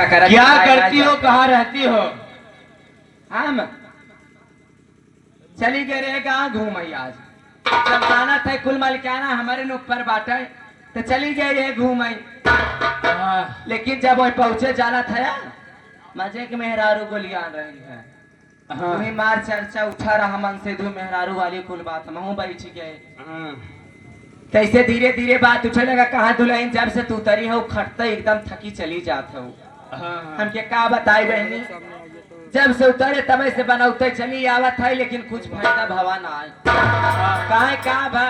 क्या करती हो, कहाँ रहती हो? हम चली गए रे कहाँ घूम आज जब जाना था कुल मालिकाना हमारे न ऊपर बाटे तो चली गई रे घूम लेकिन जब वही पहुंचे जाना था यार मजे के मेहरारू गोली आ रही है। वही मार चर्चा उठा रहा मन से दू मेहरारू वाली कुल बात हम बैठ गए। कैसे धीरे धीरे बात उठे लगा कहाँ दुल्हन जब से तू तरी हो खटते एकदम थकी चली जाते हो। हमके का बताई बहनी जब से उतरे तब से बनौते चली आवत है लेकिन कुछ फायदा भवा ना आए काहे का भा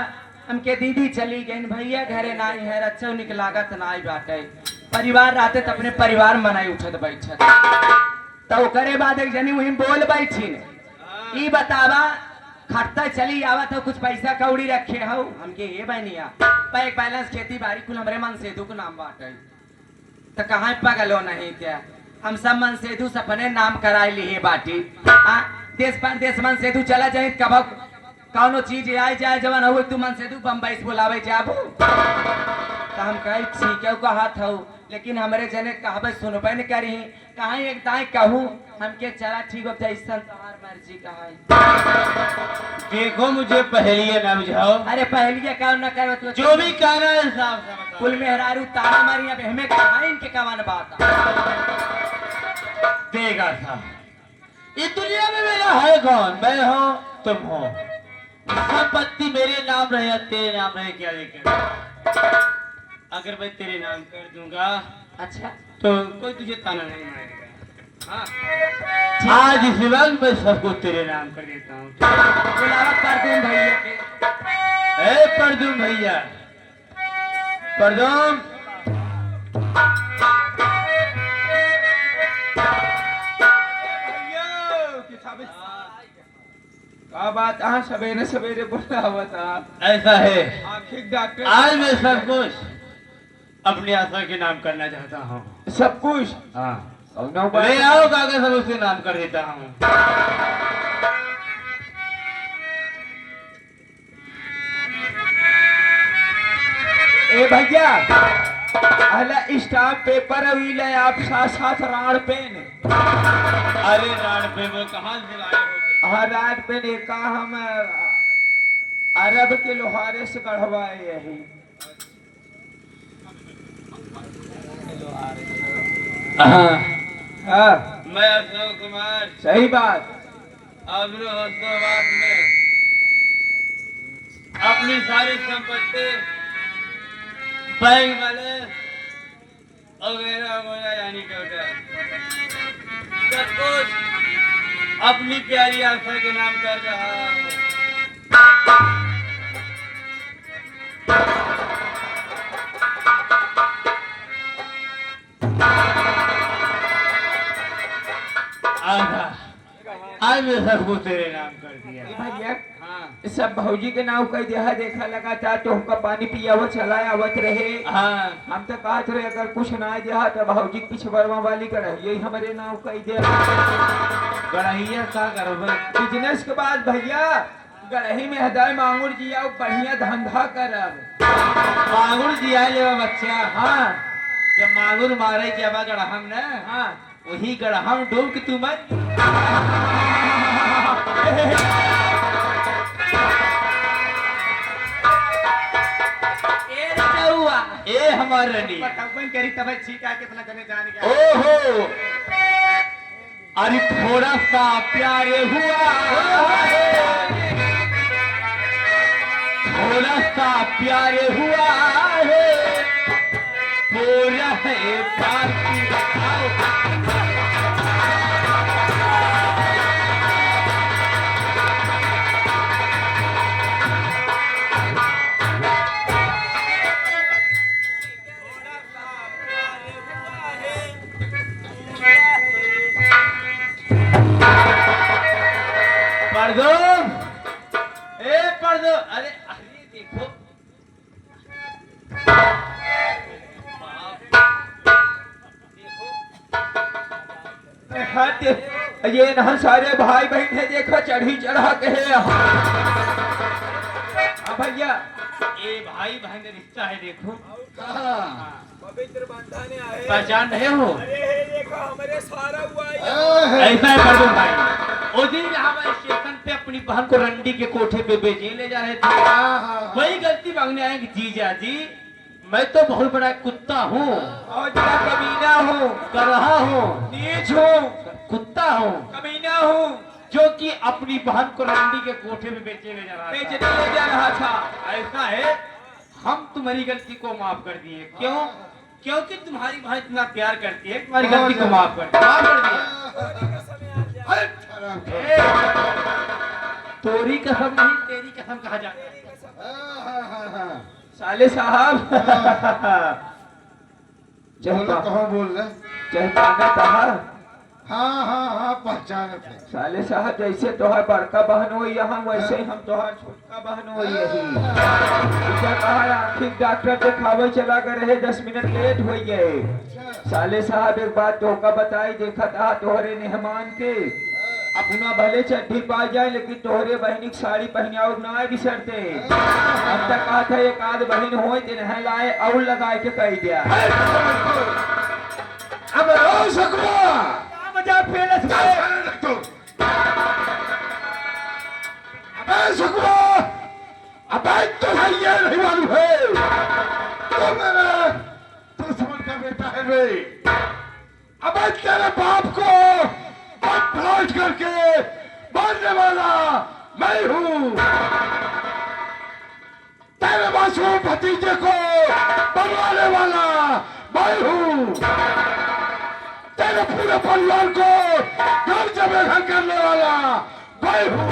हमके दीदी चली गई भैया घरे ना है रच्चा निकलागत ना आई बाटे परिवार रहते तो अपने परिवार मनाई उठत बैठत तो करे बाद एक जनी वही बोल बैठी ने ई बतावा खटता चली आवत हो कुछ पैसा कौड़ी रखे हो हमके ये बनिया बैंक बैलेंस खेती बाड़ी कुल हमरे मन सेतु को नाम बाटे तो कहाँ पगलो नहीं क्या हम सब मन सेतु सपने नाम कराए लिए बाटी देश पर देश मन सेतु चला जाए कब कौनो चीज आए जाए जवन हो तू मन सेतु बम्बई से बुलावे जाबू तो हम कहे ठीक है कहा था लेकिन हमारे जने कहा सुनबे न करी कहाँ एक दाएं कहूँ हमके चला ठीक हो जैसा तुम्हार मर्जी कहा देखो मुझे पहलिए ना बुझाओ। अरे पहलिए कहो न करो तो जो भी कहना है साफ साफ कुल मेहरारू ताना मारी अब हमें कहा इनके कवन बात देगा था इस दुनिया में मेरा है कौन? मैं हूँ तुम हो संपत्ति मेरे नाम रहे तेरे नाम रहे क्या लेकर अगर मैं तेरे नाम कर दूंगा अच्छा तो कोई तुझे ताना नहीं मारेगा। हाँ आज इस वक्त मैं सबको तेरे नाम कर देता हूँ। बुलावा परदूम भैया के ए परदूम भैया परदूम क्या बात हाँ सवेरे सवेरे बोला हुआ था। ऐसा है आखिर डॉक्टर आज मैं सब कुछ अपनी आशा के नाम करना चाहता हूँ। सब कुछ हाँ ले आओ कागज सब उसके नाम कर देता हूँ। ए भैया अला स्टाम्प पेपर अभी ले आप साथ साथ राण पेन अरे राण पे वो कहाँ से लाए हो? हाँ राण पेन एक हम अरब के लोहारे से गढ़वाए यही हाँ हाँ मैं अशोक कुमार सही बात अब्रू हौसलाबाद में अपनी सारी संपत्ति बैंक वाले वगैरह वगैरह यानी कि सब कुछ अपनी प्यारी आशा के नाम कर रहा हूँ। आज मैं सबको तेरे नाम कर दिया। भैया हाँ सब भौजी के नाम कह दिया देखा लगा था तो हमका पानी पिया वो चला आवत रहे। हाँ हम तो कहत रहे अगर कुछ ना दिया तो भौजी पीछे बरवा वाली कर यही हमारे नाम कह दिया। गढ़ैया का करबे बिजनेस के बाद भैया गढ़ही में हृदय मांगुर जी आओ बढ़िया धंधा करब। मांगुर जिया ले बच्चा। हाँ जब मांगुर मारे के अब गढ़हम न हाँ वही गढ़हम डूब के तू मत ए हमार रनी करी तब छीका कितना जने जान गया। ओहो अरे थोड़ा सा प्यारे हुआ थोड़ा सा प्यारे हुआ है पूरा है पार्टी परदूम ए परदूम अरे अरे देखो ये ना सारे भाई बहन है देखो चढ़ी चढ़ा के है। भैया ये भाई बहन रिश्ता है देखो। पवित्र बंधन आए पहचान रहे हो? ऐसा है प्रदुम भाई, उस दिन हम स्टेशन पे अपनी बहन को रंडी के कोठे पे बेचे ले जा रहे थे, वही गलती मांगने आए कि जीजा जी मैं तो बहुत बड़ा कुत्ता हूँ और जरा कमीना हूँ, करहा हूँ, नीच हूँ, कुत्ता हूँ, कमीना हूँ, जो कि अपनी बहन को रंडी के कोठे में बेचे ले जा रहा बेचने था। ले जा रहा था। ऐसा है, हम तुम्हारी गलती को माफ कर दिए। क्यों? क्योंकि तुम्हारी बहन इतना प्यार करती है, तुम्हारी गलती को माफ कर दिया। ए, तोरी कसम नहीं तेरी कसम कहा जाता है। साले साहब बोल रहे? चहकाना कहा हाँ पहचानत है। साले साहब जैसे तोहर बड़का बहन हो यहाँ वैसे ही हम तोहर छोटका बहन हो यही। क्या कहा आखिर डॉक्टर दिखावे चला गए रहे 10 मिनट लेट हो गए। साले साहब एक बात तोहका बताई, देखा था तोहरे मेहमान के अपना भले चड्ढी पा जाए लेकिन तोहरे बहनी की साड़ी पहनाओ ना बिसरते। अब तक कहा था एक आध बहन हो नह लाए और लगाए के कह दिया। अब रो सकवा मजा फेलस अबे सकवा, अबे तुझे ये नहीं मालूम है तू मेरा दुश्मन का बेटा है रे। अबे तेरे बाप को प्लाट करके मारने वाला मैं हूँ, तेरे मासूम भतीजे को बनवाने वाला मैं हूँ, तेरे पूरे परिवार को घर से बेघर करने वाला मैं हूँ।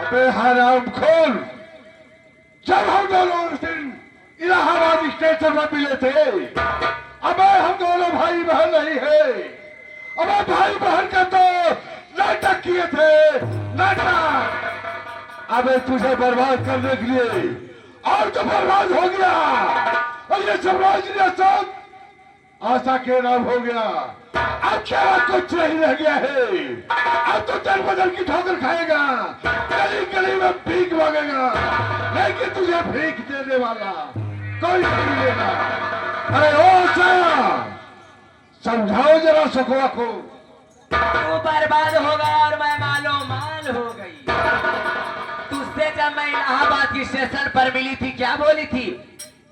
अबे हराम खोल, जब हम दोनों उस दिन इलाहाबाद स्टेशन में मिले थे, अबे हम दोनों भाई बहन नहीं है। अबे भाई बहन का तो नाटक किए थे, नाटक। अबे तुझे बर्बाद करने के लिए और तो बर्बाद हो गया, और ये समाज सब आशा के नाम हो गया। अब क्या कुछ नहीं रह गया है, अब तो दर बदल की ठोकर खाएगा, गली गली में भीख मांगेगा, लेकिन तुझे भीख देने वाला कोई नहीं मिलेगा। अरे ओ साया, समझाओ जरा सुखवा को। तू बर्बाद हो गया और मैं मालो माल हो गई। तुझसे जब मैं इलाहाबाद की स्टेशन पर मिली थी क्या बोली थी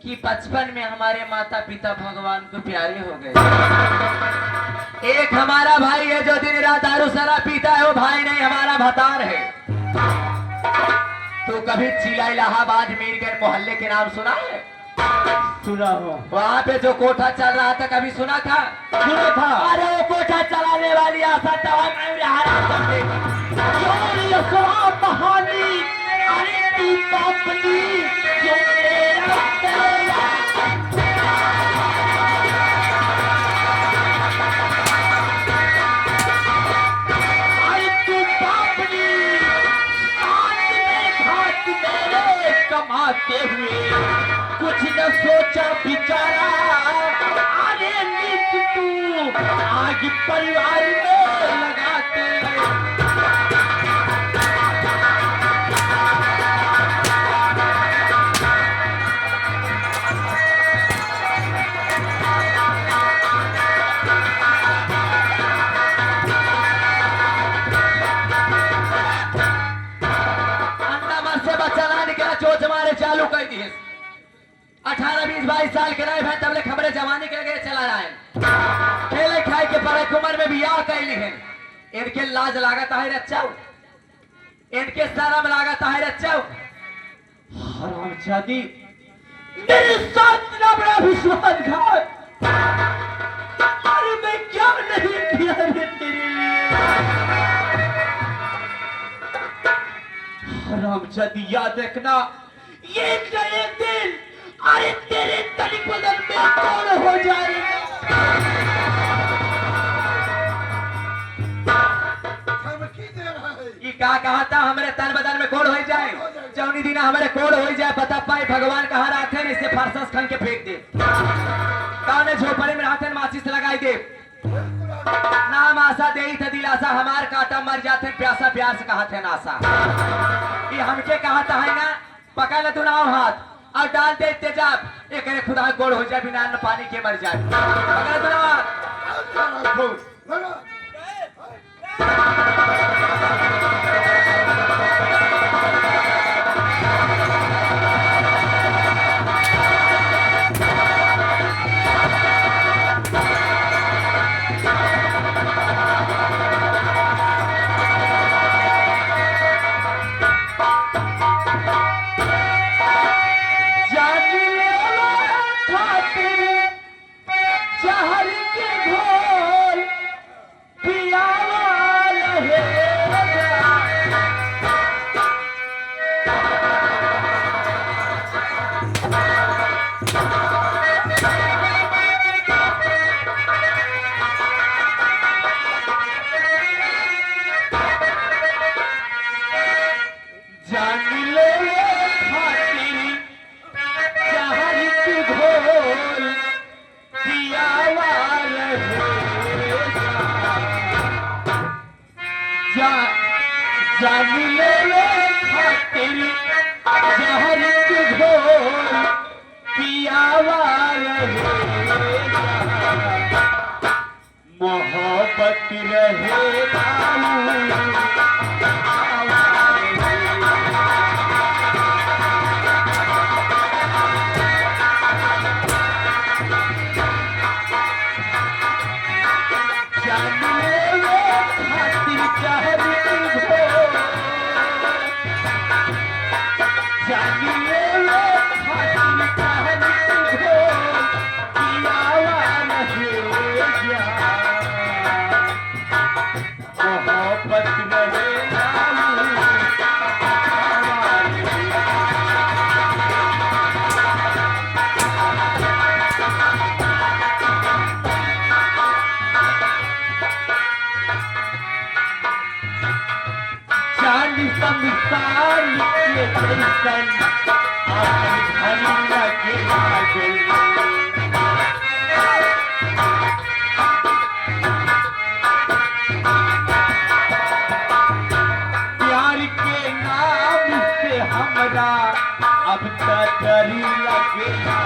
कि बचपन में हमारे माता पिता भगवान को प्यारे हो गए। एक हमारा भाई है जो दिन रात दारू शराब पीता है, वो भाई नहीं हमारा भतार है। तो कभी जिला इलाहाबाद मीरगंज मोहल्ले के नाम सुना है? सुना हो, वहाँ पे जो कोठा चल रहा था कभी सुना था? सुना था। अरे वो कोठा चलाने वाली आशा तवान कहानी, अरे तू पापनी क्यों मेरा तेरा? अरे तू पापनी साथ में घाट मेरे कमाते हुए कुछ न सोचा बिचारा। अरे नीत तू आग परिवार में लगाते हैं। अंडमान से बच्चा ना निकला, चोच मारे चालू कर दिए। 18, 20, 22 साल के रहे तब ले खबरें जवानी के लगे चला रहा खेले खाए के बड़े उम्र में भी आ कैली है। इनके लाज लागत है रच्चाऊ, इनके शर्म लागत है रच्चाऊ। हरामजादी, मेरे साथ इतना बड़ा विश्वासघात, अरे मैं क्या नहीं किया रे तेरे लिए। हरामजादी याद रखना, एक न एक दिन अरे तेरे तनिक बदन में कौन हो जाएगा। ये क्या कहा था हमारे तन बदन में कोड़ हो जाए, जौनी दिन हमारे कोड़ हो जाए बता पाए भगवान कहाँ रहते हैं, इसे फरसस खन के फेंक दे, काने झोपड़े में रहते हैं माचिस लगाई दे। नाम आशा दे थे दिलासा, हमार काटा मर जाते हैं प्यासा, प्यार से कहा थे नासा। ये हमके कहा था है ना, पकड़ ले तू नाव हाथ और डाल दे तेजाब, एक खुदा गोड़ हो जाए बिना अन्न पानी के मर जाए। पकड़ ले तू नाव हाथ। जहर के घोल पियावा रहेगा। जान ले खातिर जहर के घोल पियावा रहेगा। जान ले खातिर जहर के घोल पियावा रहेगा। मोहब्बत रहेगा। प्यार के नाम से हमरा अब तक डरी लगेगा।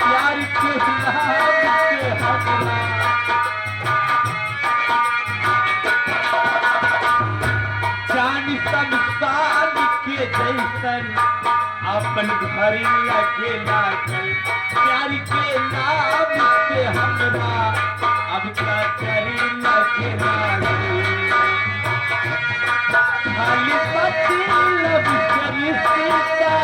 प्यार के नाम से हमरा जान संसार के जैसन अपन घर लगे लागल। प्यार के नाम से हमरा अब तक डरी लगे लागल। खाली मतलब रिश्ता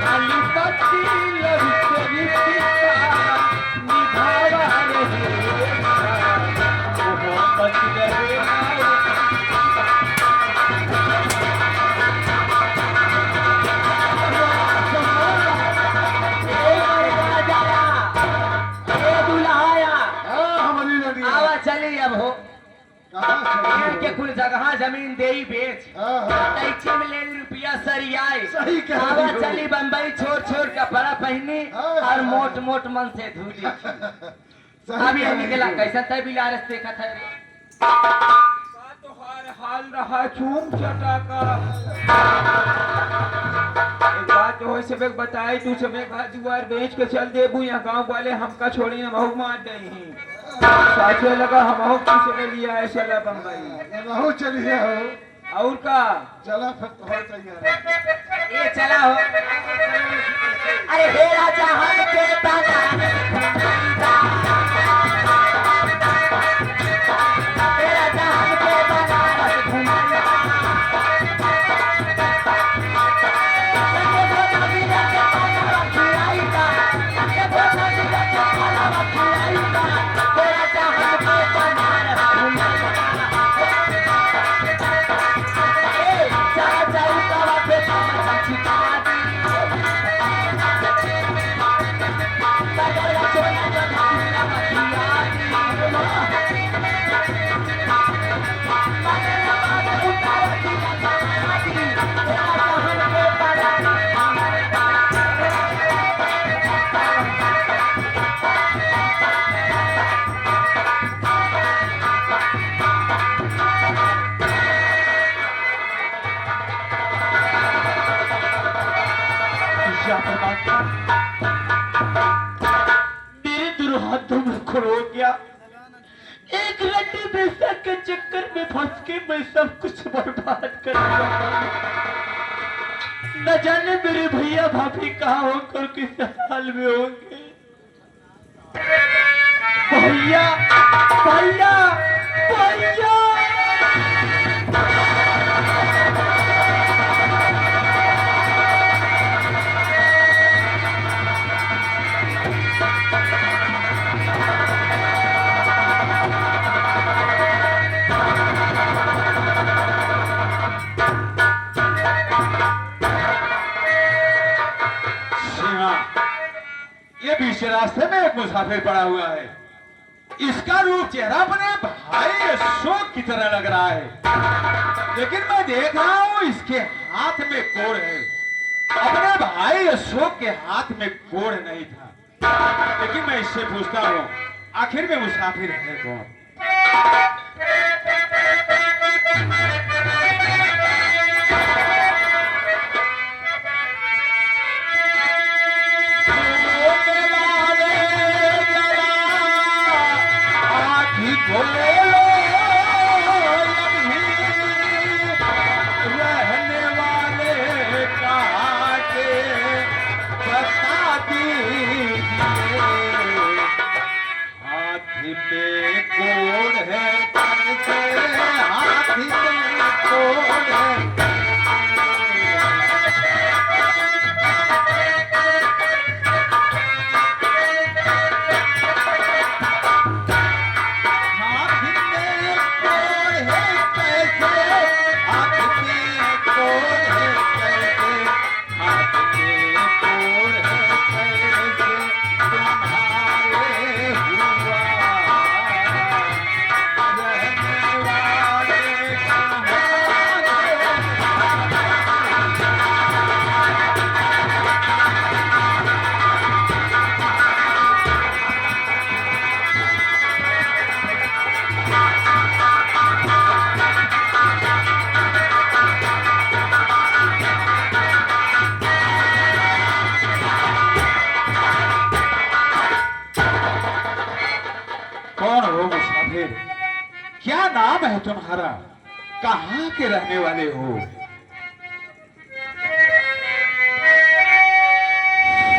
खाली मतलब रिश्ता निभावा रहेगा। मोहब्बत रहेगा। चली अब हो के कुल जगह जमीन दे बेच तैचे में ले रुपया सरियाए। सही कह रही आवा हो। चली बम्बई छोड़ छोड़ कपड़ा पहनी और मोट मोट मन से धूली। अभी निकला कैसा तय बिला रस्ते देखा था तो हर हाल रहा चूम चटा का। एक बात हो सब बताई तू सब घर दुआर बेच के चल देबू। यहाँ गांव वाले हमका छोड़ी हम महू मार दे साचे लगा हम किसी लिया है चला बम्बई बहुत चलिए हो। और का चला फिर तो हो तैयार। ये चला हो। अरे हे राजा हम के बाजार हे राजा हम के बाजार घुमाया। मेरे दुर्हाथों में खो गया। एक रट्टी पैसा के चक्कर में फंस के मैं सब कुछ बर्बाद कर दिया। न जाने मेरे भैया भाभी कहाँ होकर किस हाल में होंगे। भैया भैया भैया हाँ, ये बीच रास्ते में एक मुसाफिर पड़ा हुआ है। इसका रूप चेहरा अपने भाई अशोक की तरह लग रहा है, लेकिन मैं देख रहा हूँ इसके हाथ में कोड़ है। अपने भाई अशोक के हाथ में कोड़ नहीं था, लेकिन मैं इससे पूछता हूँ आखिर में मुसाफिर है कौन? रहने वाले कहाँ के बता दीजिए, हाथ में कोड़ है करके, हाथ में कोड़ है। कौन हो मुसाफिर? क्या नाम है तुम्हारा? कहाँ के रहने वाले हो?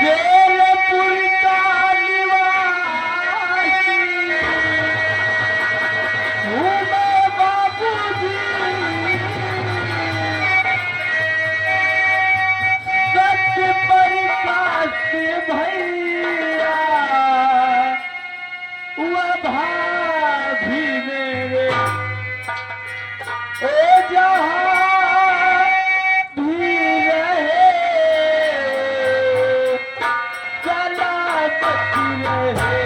वेलपुर का निवासी हूँ मैं बाबूजी, सत्य प्रकाश भैया वह भाभी मेरे, ओ जहाँ भी रहे सलामत रहे।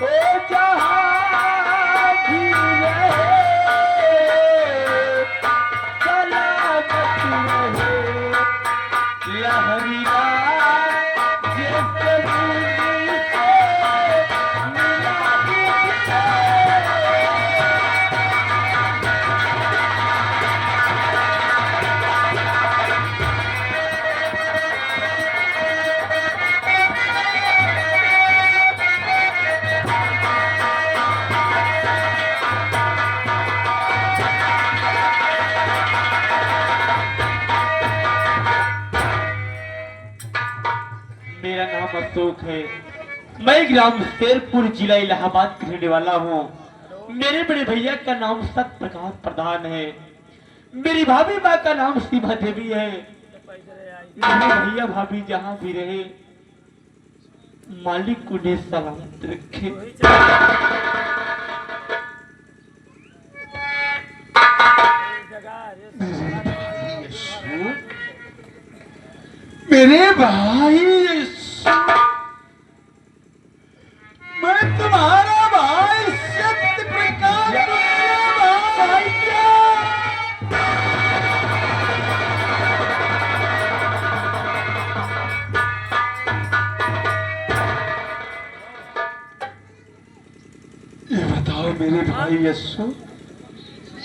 ओ जहाँ भी रहे लहरीला जैसे बूंदी से मिला दीजिए। मेरा नाम अशोक है। मैं ग्राम शेरपुर जिला इलाहाबाद का रहने वाला हूँ। मेरे बड़े भैया का नाम सत्य प्रकाश प्रधान है। मेरी भाभी माँ का नाम सीमा देवी है। मेरे भैया भाभी जहाँ भी रहे मालिक उन्हें सलामत रखे। मेरे भाई मैं तुम्हारा भाई सत्य प्रकाश, तुम्हारा भाई क्या? ये बताओ मेरे भाई यशु,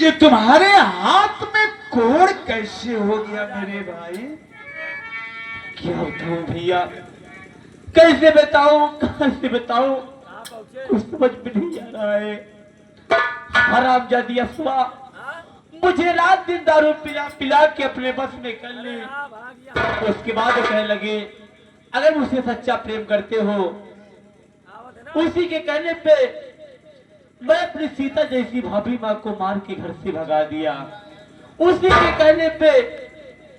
ये तुम्हारे हाथ में कोड़ कैसे हो गया मेरे भाई? क्या बताऊं भैया, कैसे बताऊं, कहां से बताऊं, कुछ समझ में नहीं आ रहा है। हरामजादी अफवा मुझे रात दिन दारू पिला पिला के अपने बस में कर ले। उसके बाद वो कहने लगे अगर मुझसे सच्चा प्रेम करते हो, उसी के कहने पे मैं अपनी सीता जैसी भाभी माँ को मार के घर से भगा दिया। उसी के कहने पे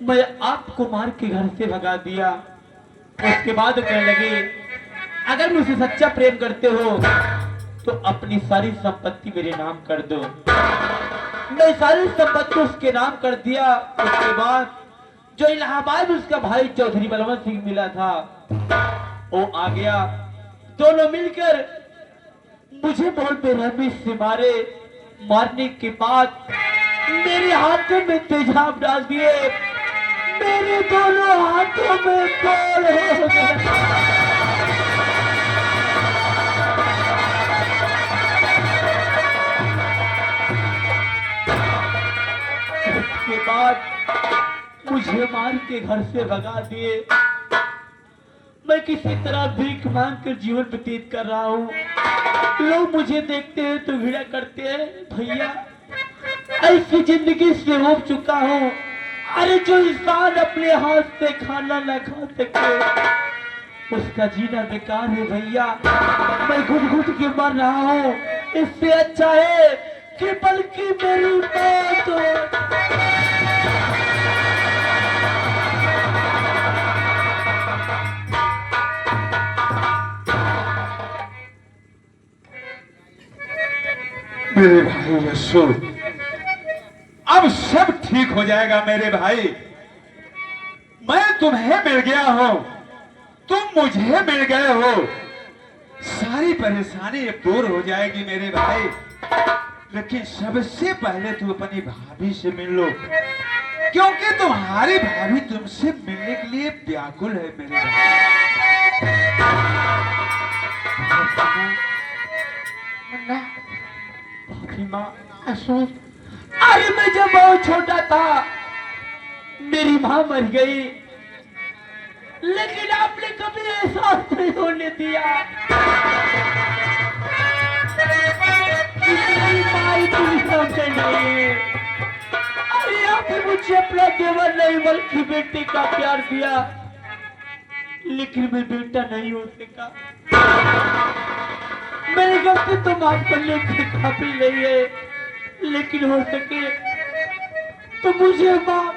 मैं आपको मार के घर से भगा दिया। उसके बाद कहने लगे अगर मुझसे सच्चा प्रेम करते हो तो अपनी सारी संपत्ति मेरे नाम कर दो। मैं सारी संपत्ति उसके नाम कर दिया। उसके बाद जो इलाहाबाद में उसका भाई चौधरी बलवंत सिंह मिला था वो आ गया। दोनों मिलकर मुझे बहुत बेरहमी से मारे। मारने के बाद मेरे हाथों में तेजाब डाल दिए। मेरे दोनों हाथों में गोल हो गए। उसके बाद मुझे मार के घर से भगा दिए। मैं किसी तरह भीख मांग कर जीवन व्यतीत कर रहा हूँ। लोग मुझे देखते हैं तो घृणा करते हैं। भैया ऐसी जिंदगी से हो चुका हूँ। अरे जो इंसान अपने हाथ से खाना न खा सके उसका जीना बेकार है भैया। मैं घुट घुट के मर रहा हूँ। इससे अच्छा है कि बल्कि मेरी मौत हो। मेरे भाई यशो, अब सब ठीक हो जाएगा मेरे भाई। मैं तुम्हें मिल गया हूं, तुम मुझे मिल गए हो। सारी परेशानी अब दूर हो जाएगी मेरे भाई। लेकिन सबसे पहले तुम अपनी भाभी से मिल लो, क्योंकि तुम्हारी भाभी तुमसे मिलने के लिए व्याकुल है मेरे भाई। माँ अशोक, अरे मैं जब बहुत छोटा था मेरी माँ मर गई, लेकिन आपने कभी एहसास नहीं होने दिया कि मेरी माँ इतनी समझे नहीं। अरे आपने मुझे अपना केवल नहीं बल्कि बेटे का प्यार दिया, लेकिन मैं बेटा नहीं हो सका। मेरी गलती तो माफ करने के काबिल नहीं है, लेकिन हो सके तो मुझे माफ।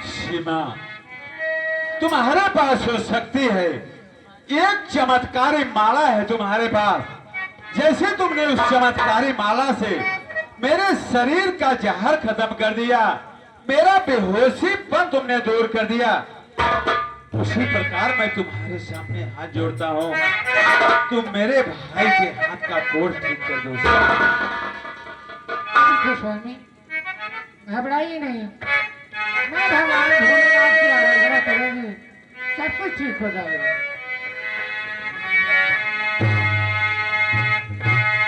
सीमा, तुम्हारे पास हो सकती है, एक चमत्कारी माला है तुम्हारे पास। जैसे तुमने उस चमत्कारी माला से मेरे शरीर का जहर खत्म कर दिया, मेरा बेहोशीपन तुमने दूर कर दिया, उसी प्रकार मैं तुम्हारे सामने हाथ जोड़ता हूँ। तुम मेरे भाई के हाथ का कोढ़ ठीक कर दो। स्वामी, घबराइए नहीं, मैं भगवान भोलेनाथ की आराधना करूंगी, सब कुछ ठीक हो जाएगा।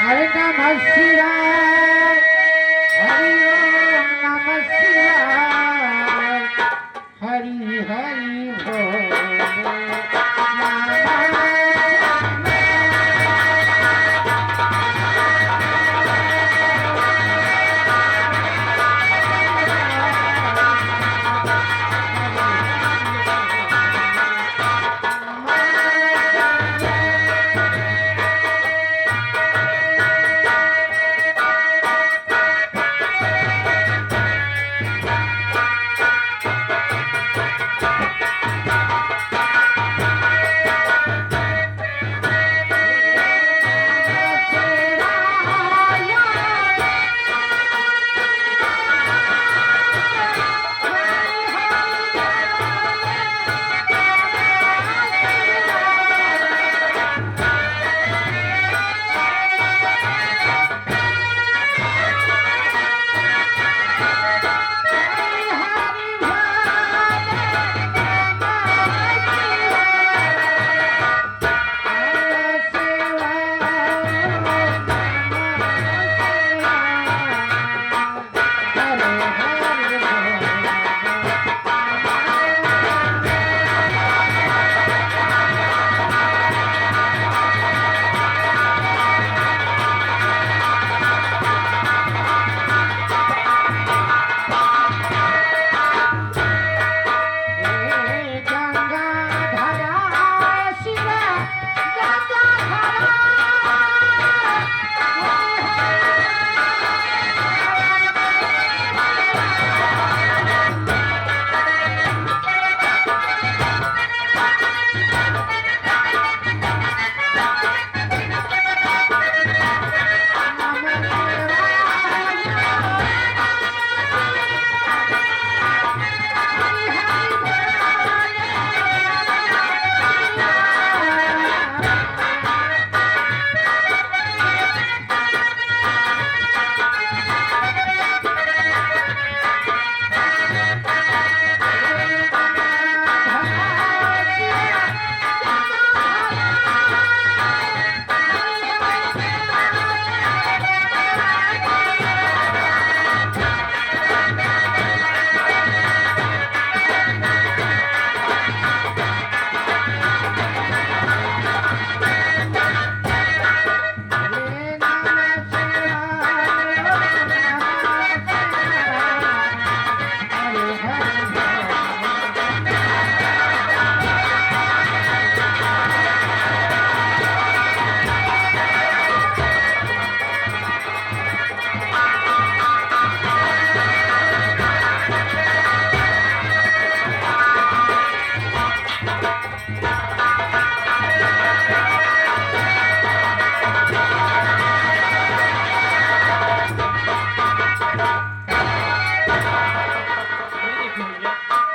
हरे नमः शिवाय, हरि ओम नमः शिवाय, हरि हरि भोले नमः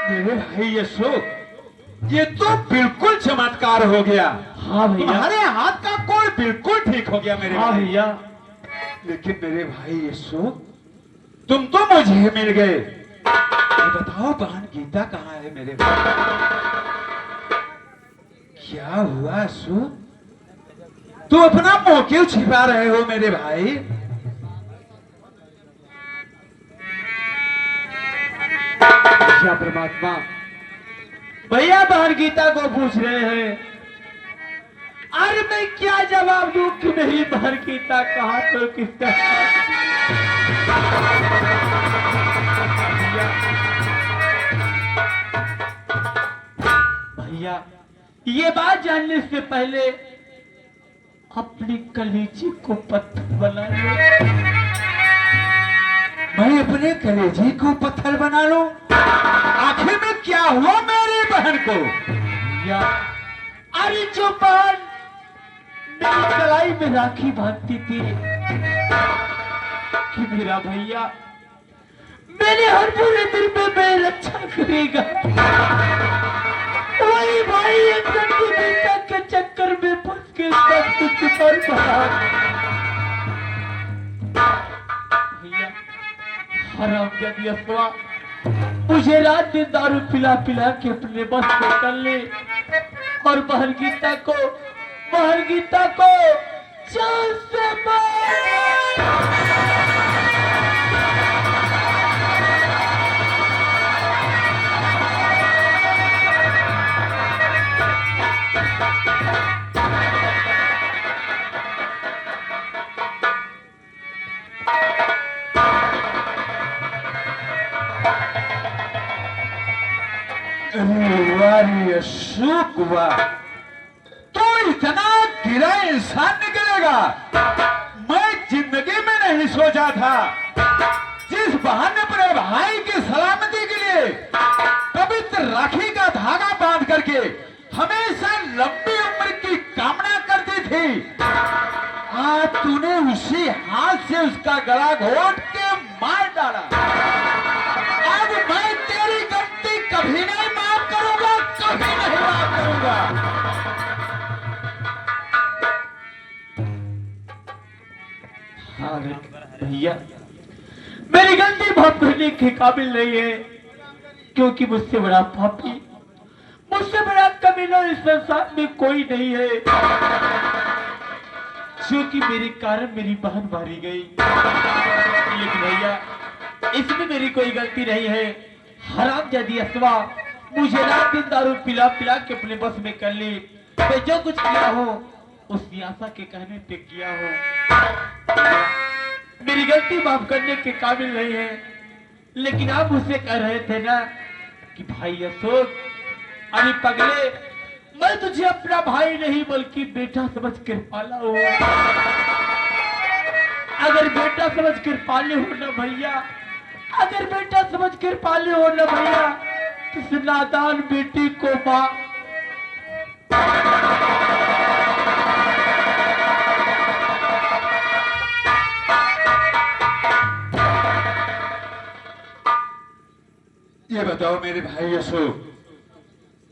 मेरे भाई अशोक, ये तो बिल्कुल चमत्कार हो गया। हाँ भैया। तुम्हारे हाथ का कोड़ बिल्कुल ठीक हो गया मेरे हाँ भाई। भैया। लेकिन मेरे भाई अशोक, तुम तो मुझे मिल गए। ये बताओ बहन गीता कहाँ है मेरे भाई? क्या हुआ अशोक? तुम अपना मुंह क्यों छिपा रहे हो मेरे भाई? क्या परमात्मा, भैया बहन गीता को पूछ रहे हैं। अरे मैं क्या जवाब दूं कि नहीं बहन गीता कहाँ तो किसका भैया, ये बात जानने से पहले अपनी कलेजी को पत्थर बना लो। मैं अपने कलेजी को पत्थर बना लूं? आखिर में क्या हुआ मेरी बहन को? या अरे जो बहन मेरी कलाई में राखी बांधती थी कि मेरा भैया मेरे हर बुरे दिन में मैं रक्षा करेगा, वही भाई एक गंदी बेटा के चक्कर में फंस के सब कुछ बर्बाद। भैया हरामजादी अफवाह मुझे रात दिन दारू पिला पिला के अपने बस में कर ले और बहन गीता को जान से मार। अरे अशोक वाह, तो इतना गिरा इंसान निकलेगा मैं जिंदगी में नहीं सोचा था। जिस बहन ने अपने भाई की सलामती के लिए पवित्र राखी का धागा बांध करके हमेशा लंबी उम्र की कामना करती थी, आज तूने उसी हाथ से उसका गला घोट के मार डाला। अब मैं तेरी गलती कभी नहीं माफ करूंगा, कभी नहीं माफ करूंगा। हाँ भैया, मेरी गलती माफ करने के काबिल नहीं है, क्योंकि मुझसे बड़ा पापी, मुझसे बड़ा कमीना इस संसार में कोई नहीं है। क्योंकि मेरे कारण मेरी बहन मारी गई, लेकिन भैया इसमें मेरी कोई गलती नहीं है। हरामजादी असवा मुझे रात दिन दारू पिला पिला के अपने बस में कर ली। मैं जो कुछ किया हो उस आशा के कहने पे किया हो। मेरी गलती माफ करने के काबिल नहीं है, लेकिन आप मुझसे कह रहे थे ना कि भाई अशोक, अरे पगले, मैं तुझे अपना भाई नहीं बल्कि बेटा समझ कर पाला हूँ। अगर बेटा समझ कर पाले हो ना भैया, अगर बेटा समझ कर पाले हो ना भैया, तो इस नादान बेटी को मां ये बताओ मेरे भाई अशोक,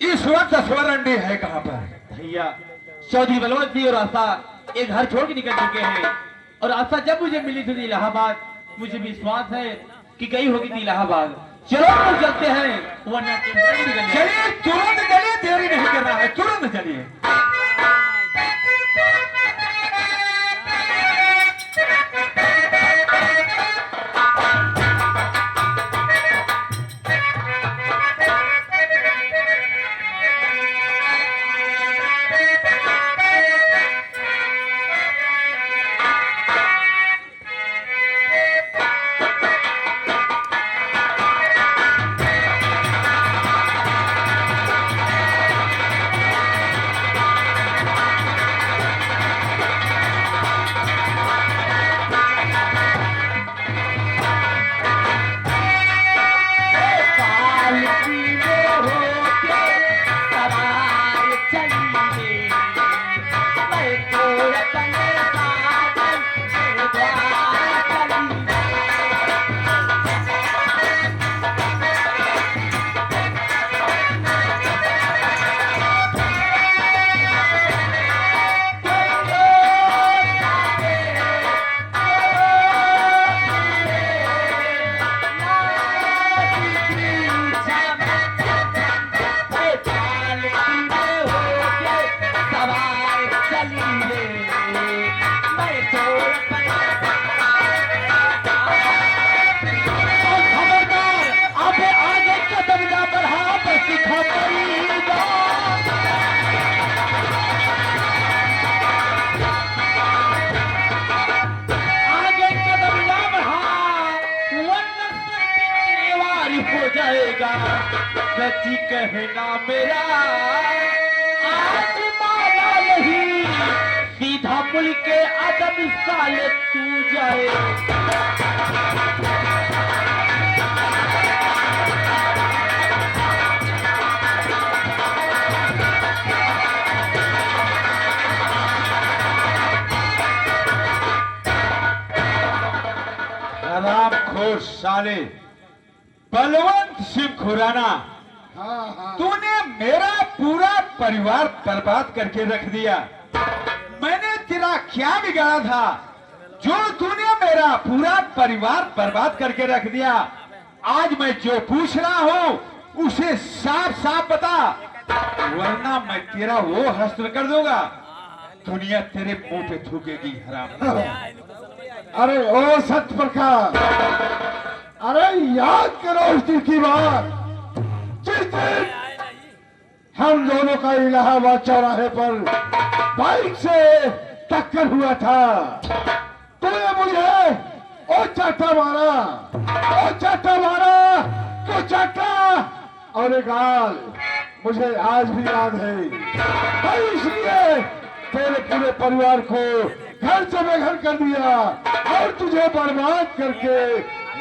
इस वक्त स्वरंडी है कहाँ पर? भैया चौधरी बलवंत सिंह और आशा एक घर छोड़ के निकल चुके हैं, और आशा जब मुझे मिली थी इलाहाबाद, मुझे विश्वास है कि गई होगी थी इलाहाबाद। चलो हम चलते हैं, वरना चलिए तुरंत चलिए, देरी नहीं करना है, तुरंत चलिए। सची कहना मेरा आज माना नहीं, सीधा मुल्क के अदब साले तू जाए। राम खोर साले बलवंत सिंह खुराना, तूने मेरा पूरा परिवार बर्बाद करके रख दिया। मैंने तेरा क्या बिगाड़ा था जो तूने मेरा पूरा परिवार बर्बाद करके रख दिया? आज मैं जो पूछ रहा हूँ उसे साफ साफ बता, वरना मैं तेरा वो हस्त्र कर दूंगा, दुनिया तेरे मुंह पे थूकेगी हराम। अरे ओ सत्य प्रकाश, अरे याद करो उस दिन की बात, जिस दिन हम दोनों का इलाहाबाद चौराहे पर बाइक से टक्कर हुआ था। तूने मुझे ओ चाटा मारा, ओ चाटा मारा, तो चाटा और एक गाल मुझे आज भी याद है। और इसलिए तेरे पूरे परिवार को घर से बेघर कर दिया और तुझे बर्बाद करके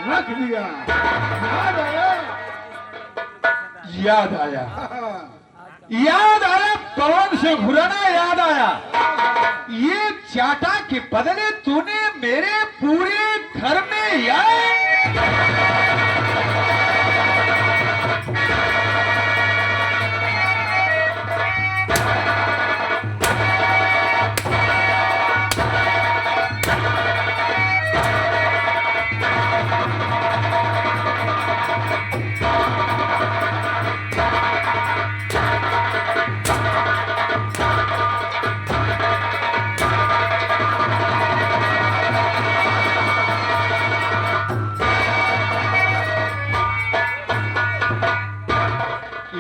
रख दिया। याद आया? याद आया, याद आया, पवन सिंह खुराना याद आया। ये चाटा के बदले तूने मेरे पूरे घर में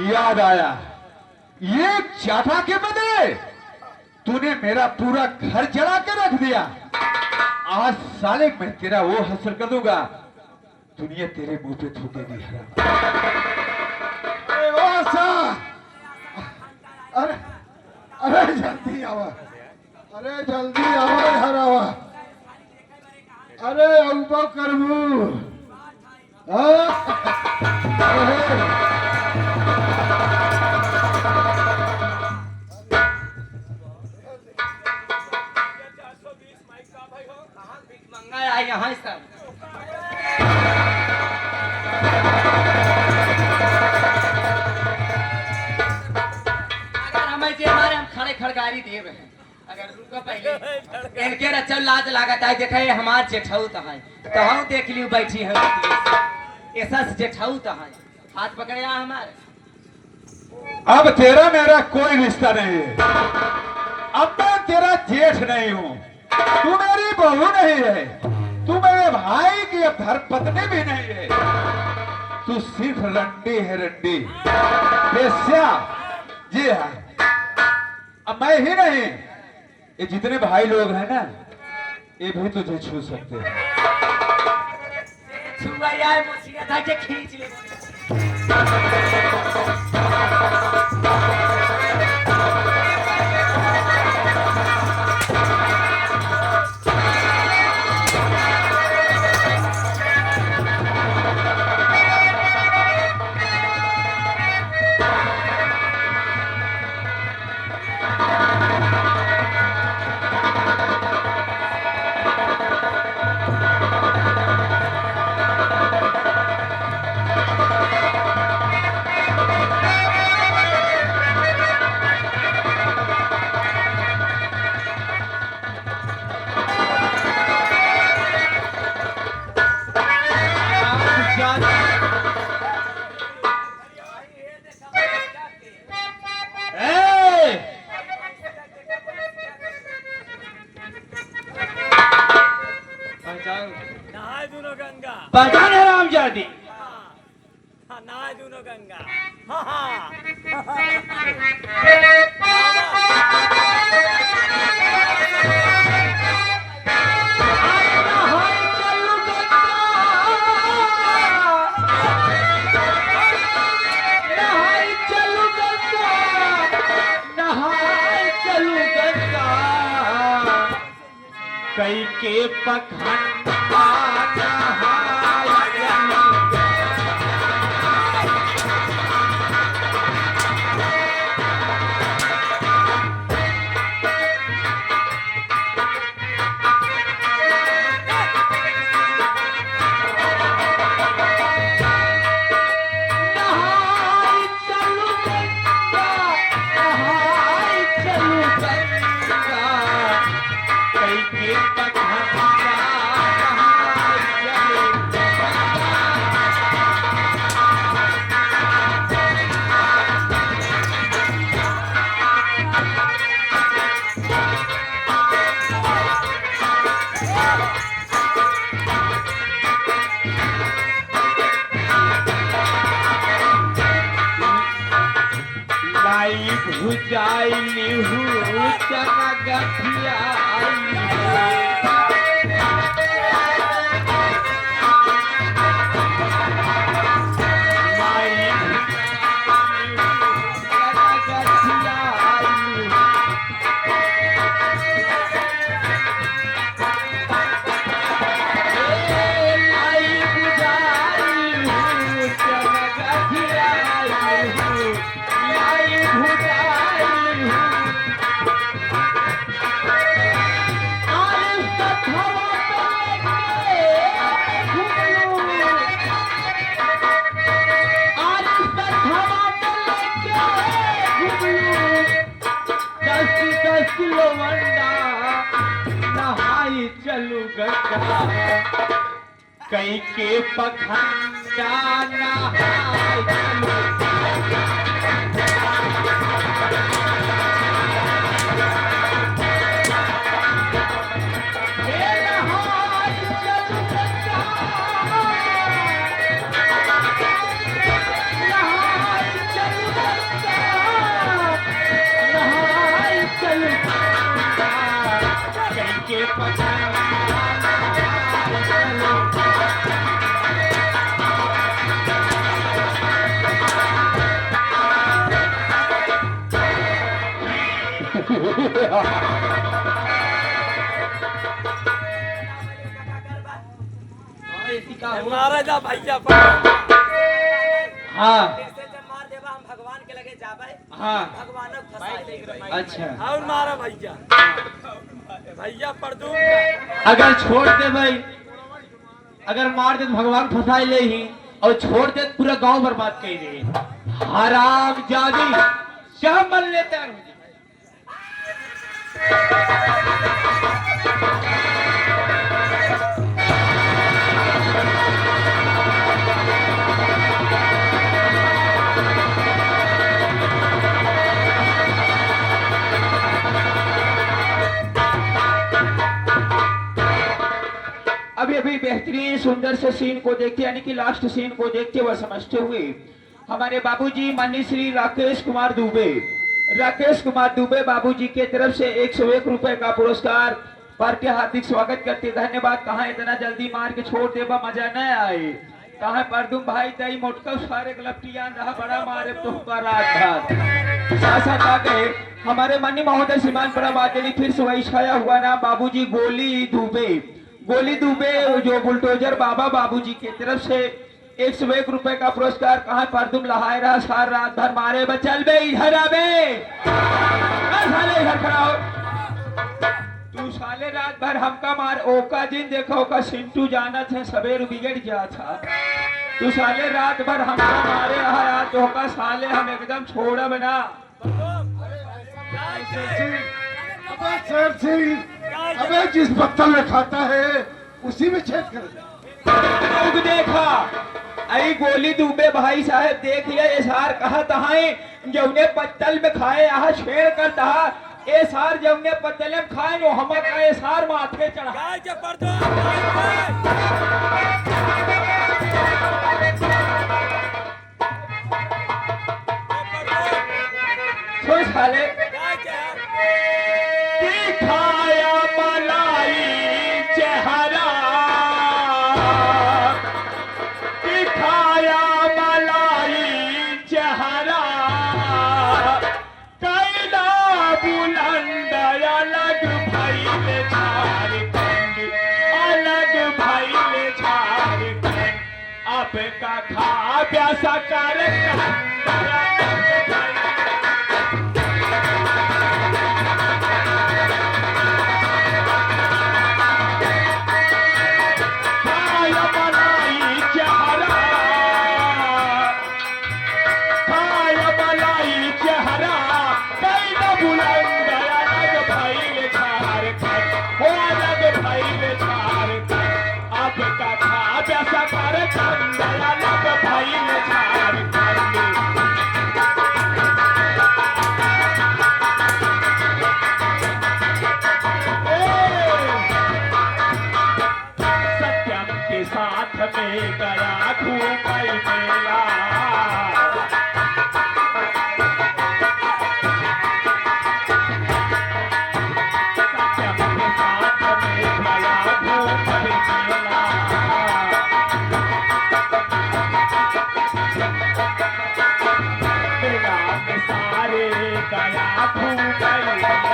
याद आया, ये चाटा के बदले तूने मेरा पूरा घर जला के रख दिया। आज साले मैं तेरा वो हसर कर दूंगा, दुनिया तेरे मुंह पे थूकेगी हराम। अरे ओ आशा, अरे अरे जल्दी आवा, अरे जल्दी आवा घर आवा। अरे औबा करबू, मंगा यहाँ सब अगर हमें जे हमारे हम खड़े खड़गारी दे रहे हैं, अगर रुको पहले इनके रचल लाज लागत है। देखे हमार जेठाऊ तो है, तो हम देख लियो बैठी है ऐसा जेठाऊ तो है, हाथ पकड़या हमारे। अब तेरा मेरा कोई रिश्ता नहीं है, अब मैं तेरा जेठ नहीं हूँ, तू मेरी बहू नहीं है, तू मेरे भाई की धर्मपत्नी भी नहीं है, तू सिर्फ रंडी है, रंडी बेस्या। जी हाँ, अब मैं ही नहीं, ये जितने भाई लोग हैं ना, ये भी तुझे छू सकते हैं। छुआ यार मुझे था कि खींच ले। पहचान है रामजादी, नहा दूनो गंगा। हाँ हाँ कई के पखंडा नहाय चलू नहाय चलू गंगा नहाय चलू गंगा कई के पखंडा नहाय चलू लाई भुजाई लिहू चना गठिया किलो वंडा नहाई चलू गंगा कई के पखंडा नहाय चलू हे नहाय चलू गंगा नहाय चलू गंगा नहाय चलू गंगा कई के पखंडा मारा जा भैया पर हाँ जब मार देबा हम भगवान के लगे जाबे हाँ भगवान फंसा देगा अच्छा और मारा भैया भैया पर दूंगा अगर छोड़ दे भाई अगर मार दे तो भगवान फंसा ले ही और छोड़ दे तो पूरा गांव बर्बाद कर दे हराम जादी क्या मन लेता है अभी अभी बेहतरीन सुंदर से सीन को देखते यानी कि लास्ट सीन को देखते हुए समझते हुए हमारे बाबूजी माननीय श्री राकेश कुमार दुबे बाबूजी के तरफ से 101 रुपए का पुरस्कार पर के हार्दिक स्वागत करते धन्यवाद। कहाँ इतना जल्दी मार के छोड़ देबा मजा न आए कहाँ पर तुम भाई तई मोटका सारे गलप्टियान रहा बड़ा मारे तो रात भर साथ आ गए हमारे माननीय महोदय श्रीमान बड़ा बातेली फिर से वही छाया हुआ नाम बाबूजी गोली दुबे जो बुलडोजर बाबा बाबूजी की तरफ से 101 रुपए का पुरस्कार कहाँ पर तुम लहाए रहा सार रात भर मारे बचल बे इधर आवे साले इधर खड़ा हो तू साले रात भर हमका मार ओका जिन देखो का सिंटू जाना थे सवेर बिगड़ गया था तू साले रात भर हमका मारे रहा यार तो का साले हम एकदम छोड़ा बना सर सिंह अबे जिस बत्तल में खाता है उसी में छेद कर दे। देखा आई गोली दुबे भाई साहब देख लिया ये सार कहा तहाए जौने पत्तल में खाए यहाँ छेड़ कर तहा ए सार जौने पत्तल में खाए नो हम का ये सार माथे चढ़ा गाय के पर दो छोड़ साले गाय के दिखाया मलाई चेहरा दिखाया मलाई चेहरा कैला बुलंद अलग भइल झारखंड प्यासा कर साथ में गया घूमई मेला सत्यम के साथ में गया घूमई मेला मेला में सारे गया घूमई मेला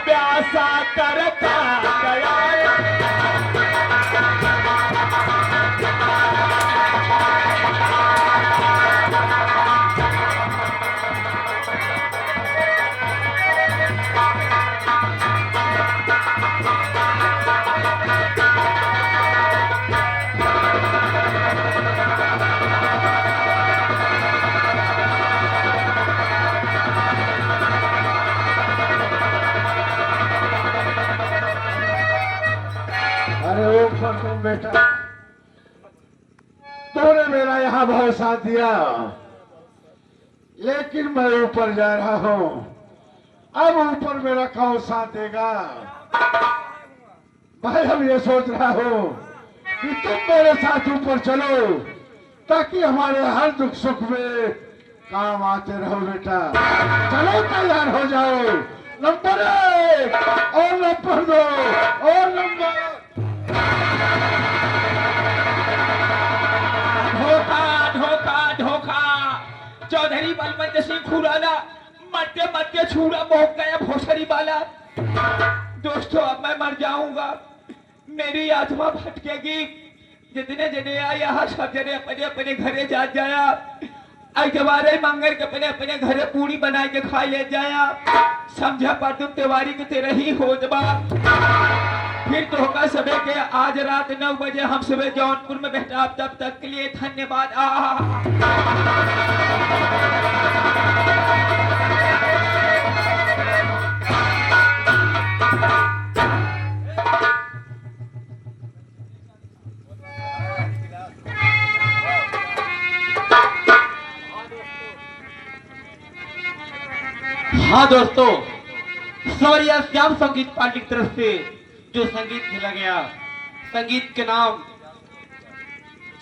प्यासा करता गया अरे ऊपर तुम बेटा, तूने मेरा यहाँ बहुत साथ दिया, लेकिन मैं ऊपर जा रहा हूँ। अब ऊपर मेरा कौन साथ देगा? भाई हम ये सोच रहा हूँ कि तुम मेरे साथ ऊपर चलो, ताकि हमारे हर दुख सुख में काम आते रहो बेटा। चलो तैयार हो जाओ। नंबर 1 और नंबर 2 और नंबर धोखा धोखा धोखा। चौधरी बलवंत सिंह खुराना मरते मरते छुरा मोह गया भोसड़ी वाला। दोस्तों अब मैं मर जाऊंगा, मेरी आत्मा भटकेगी। जितने जने आए यहाँ सब जने अपने अपने घरे जा जाया। ऐतवारे मंगल के अपने अपने घरे पूरी बना के खा ले जाया। समझा पर तुम तिवारी के तेरे ही हो दबा। फिर तो होगा सुबह के आज रात 9 बजे हम सुबह जौनपुर में बैठा। तब तक के लिए धन्यवाद। हाँ दोस्तों, सौरिया श्याम संगीत पार्टी की तरफ से जो संगीत खेला गया, संगीत के नाम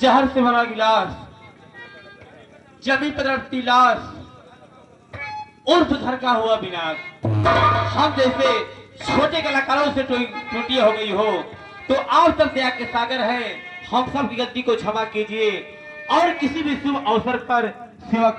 जहर से भरा गिलास, जमी पर रटती लाश, उर्फ घर का हुआ विनाश। हम जैसे छोटे कलाकारों से त्रुटि हो गई हो तो आप सब दया के सागर हैं। हम सब की गलती को क्षमा कीजिए और किसी भी शुभ अवसर पर सेवा का